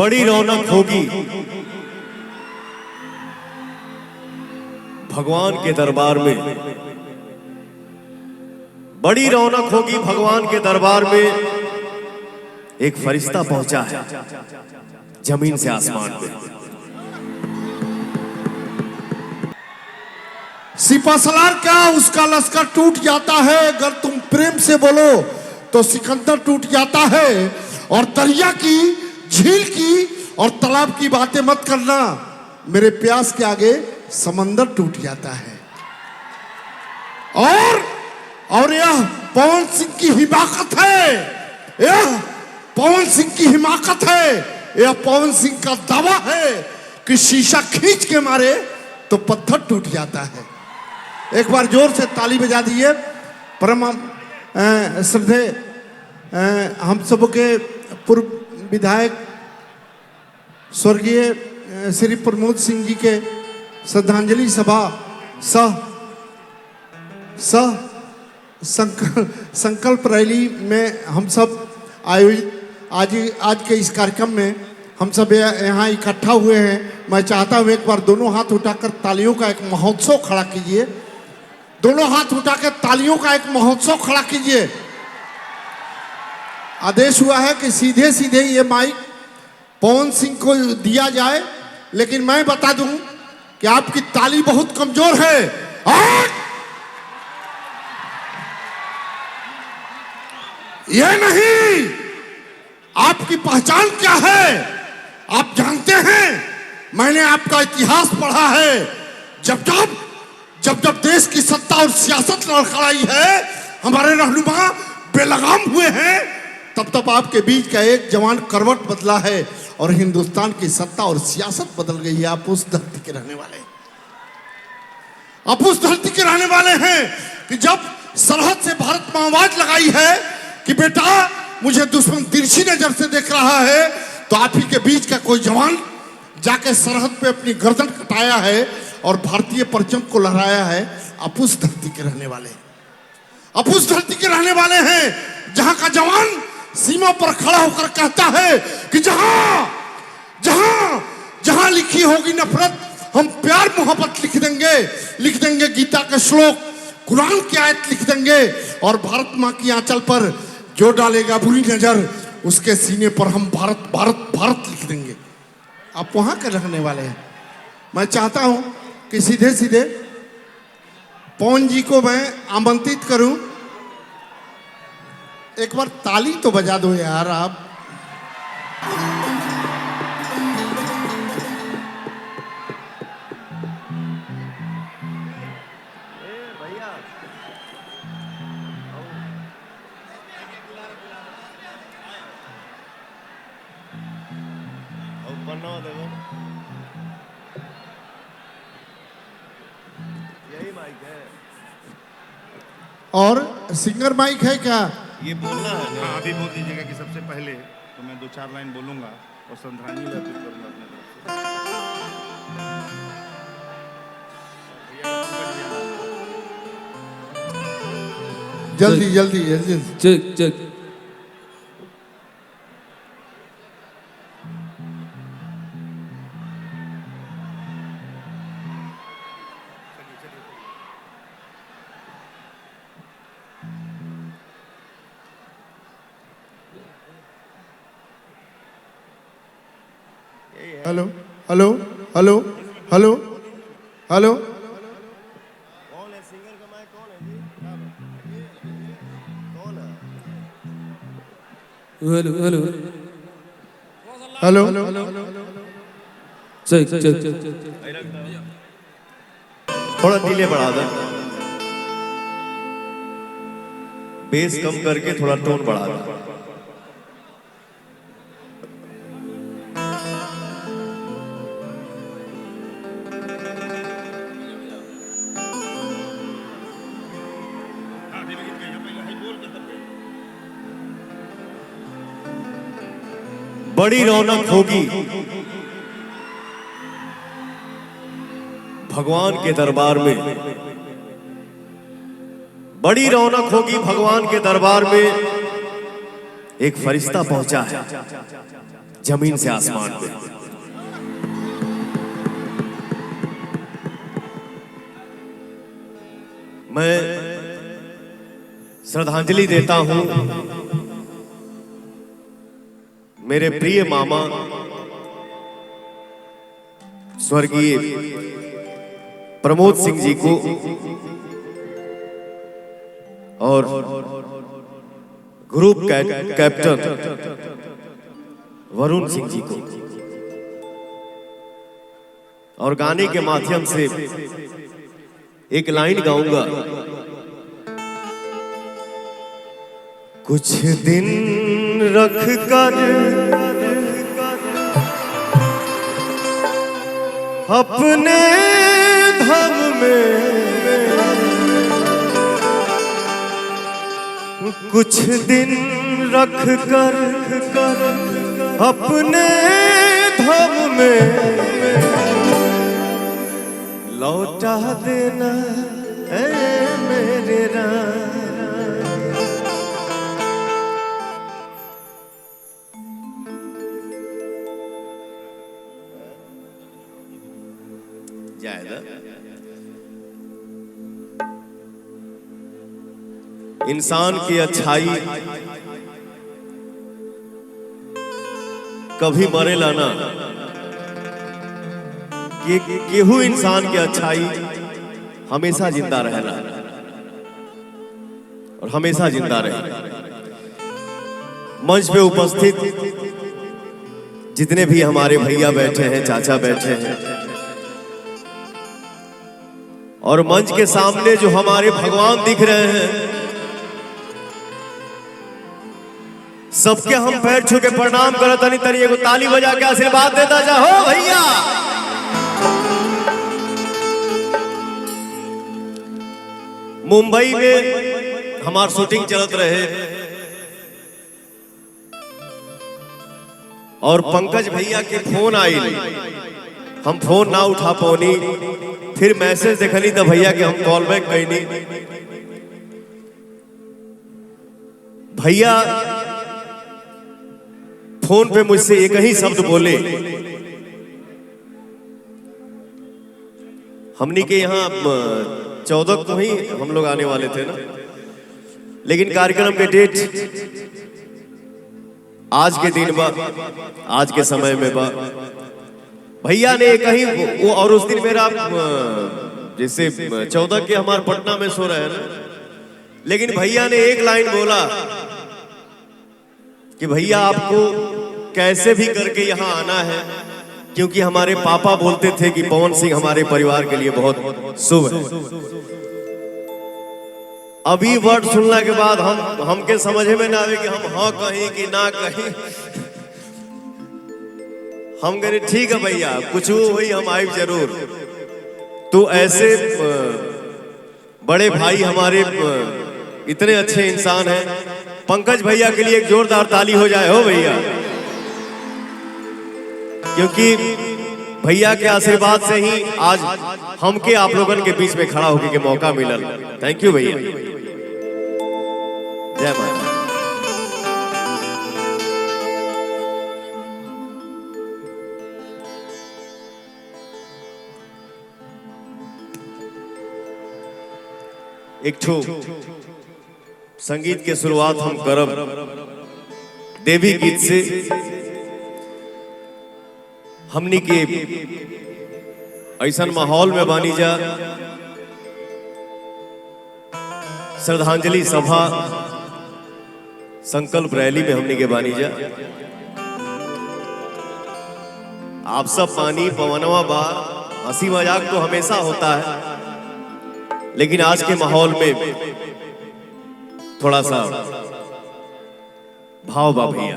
बड़ी रौनक होगी भगवान के दरबार में। बड़ी रौनक होगी भगवान के दरबार में। एक फरिश्ता पहुंचा है जमीन से आसमान में। सिपासलार क्या उसका लश्कर टूट जाता है, अगर तुम प्रेम से बोलो तो सिकंदर टूट जाता है। और दरिया की, झील की और तालाब की बातें मत करना, मेरे प्यास के आगे समंदर टूट जाता है। और यह पवन सिंह की हिमाकत है, यह पवन सिंह की हिमाकत है, यह पवन सिंह का दावा है कि शीशा खींच के मारे तो पत्थर टूट जाता है। एक बार जोर से ताली बजा दीजिए। परम श्रद्धेय हम सब के पूर्व विधायक स्वर्गीय श्री प्रमोद सिंह जी के श्रद्धांजलि सभा संकल्प रैली में हम सब आयोजित आज के इस कार्यक्रम में हम सब यहाँ इकट्ठा हुए हैं। मैं चाहता हूँ एक बार दोनों हाथ उठाकर तालियों का एक महोत्सव खड़ा कीजिए। दोनों हाथ उठाकर तालियों का एक महोत्सव खड़ा कीजिए। आदेश हुआ है कि सीधे सीधे ये माइक पवन सिंह को दिया जाए, लेकिन मैं बता दूं कि आपकी ताली बहुत कमजोर है। ये नहीं, आपकी पहचान क्या है आप जानते हैं? मैंने आपका इतिहास पढ़ा है। जब देश की सत्ता और सियासत लड़खड़ाई है, हमारे रहनुमा बेलगाम हुए हैं, तब आपके बीच का एक जवान करवट बदला है और हिंदुस्तान की सत्ता और सियासत बदल गई है। आप उस धरती के रहने वाले, आप उस धरती के रहने वाले हैं कि जब सरहद से भारत में आवाज लगाई है कि बेटा मुझे दुश्मन तिरछी नजर से देख रहा है, तो आप ही के बीच का कोई जवान जाके सरहद पे अपनी गर्दन कटाया है और भारतीय परचम को लहराया है। आप उस धरती के रहने वाले, आप उस धरती के रहने वाले हैं जहां का जवान सीमा पर खड़ा होकर कहता है कि जहां जहां जहां लिखी होगी नफरत, हम प्यार मोहब्बत लिख देंगे गीता के श्लोक, कुरान की आयत लिख देंगे, और भारत माँ की आंचल पर जो डालेगा बुरी नजर, उसके सीने पर हम भारत भारत भारत लिख देंगे। आप वहां के रहने वाले हैं। मैं चाहता हूं कि सीधे सीधे पवन जी को मैं आमंत्रित करूं। एक बार ताली तो बजा दो यार आप। यही माइक है और सिंगर माइक है क्या? ये बोलना है ना? हाँ, अभी बोल दीजिएगा कि सबसे पहले तो मैं 2-4 लाइन बोलूंगा और श्रद्धांजलि अर्पित करूंगा अपने तरफ से। जल्दी check hello hello hello hello hello. कौन है सिंगर का माइक? कौन है जी? कौन है? हेलो चेक थोड़ा डिले बढ़ा दो, बेस कम करके थोड़ा टोन बढ़ा दो। बड़ी रौनक होगी भगवान के दरबार में। बड़ी रौनक होगी भगवान के दरबार में। एक फरिश्ता पहुंचा है जमीन से आसमान में। मैं श्रद्धांजलि देता हूं मेरे प्रिय मामा स्वर्गीय प्रमोद सिंह जी को और ग्रुप कैप्टन वरुण सिंह जी को, और गाने के माध्यम से एक लाइन गाऊंगा। कुछ दिन रख कर अपने धाम में, कुछ दिन रख कर अपने धाम में लौटा देना है मेरे राम। इंसान की अच्छाई कभी मरेला ना, कि केहू इंसान की अच्छाई हमेशा जिंदा रहेला और हमेशा जिंदा रहे। मंच पे उपस्थित जितने भी हमारे भैया बैठे हैं, चाचा बैठे हैं, और मंच के सामने जो हमारे भगवान दिख रहे हैं, सबके हम पैर छू के प्रणाम करत तनी तनी एगो ताली बजा के आशीर्वाद देता जाओ भैया। मुंबई में हमार शूटिंग चलत रहे और पंकज भैया के फोन आई, हम फोन ना उठा पौनी, फिर मैसेज देखनी तो भैया के हम कॉल बैक कैनी। भैया फोन पे मुझसे एक ही शब्द बोले, हमनी के यहाँ 14 को ही हम लोग आने वाले थे ना, लेकिन कार्यक्रम के डेट आज के दिन बा, आज के समय में बा। भैया ने कहीं वो, और उस दिन मेरा जैसे 14 के हमारे पटना में सो रहे हैं ना, लेकिन भैया ने एक लाइन बोला कि भैया आपको कैसे भी करके यहाँ आना है, क्योंकि हमारे पापा बोलते थे कि पवन सिंह हमारे परिवार के लिए बहुत शुभ है। अभी वर्ड सुनने के बाद हमके समझ में ना आवे कि हम हाँ कहीं कि ना कहीं। हम कहे ठीक है भैया, कुछ हुई हम आए जरूर। तो ऐसे बड़े भाई हमारे इतने अच्छे इंसान हैं। पंकज भैया के लिए एक जोरदार ताली हो जाए हो भैया, क्योंकि भैया के आशीर्वाद से ही आज हमके आप लोगन के बीच में खड़ा होने के मौका मिला। थैंक यू भैया, जय माता। एक ठो संगीत के शुरुआत हम करब देवी गीत से। हमनी के ऐसा माहौल में बानी जा, श्रद्धांजलि सभा संकल्प रैली में हमनी के बानी जा। आप सब पानी पवनवा बा, हंसी मजाक तो हमेशा होता है, लेकिन आज के माहौल में थोड़ा सा भाव बा भैया।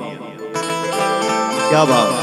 क्या भाव?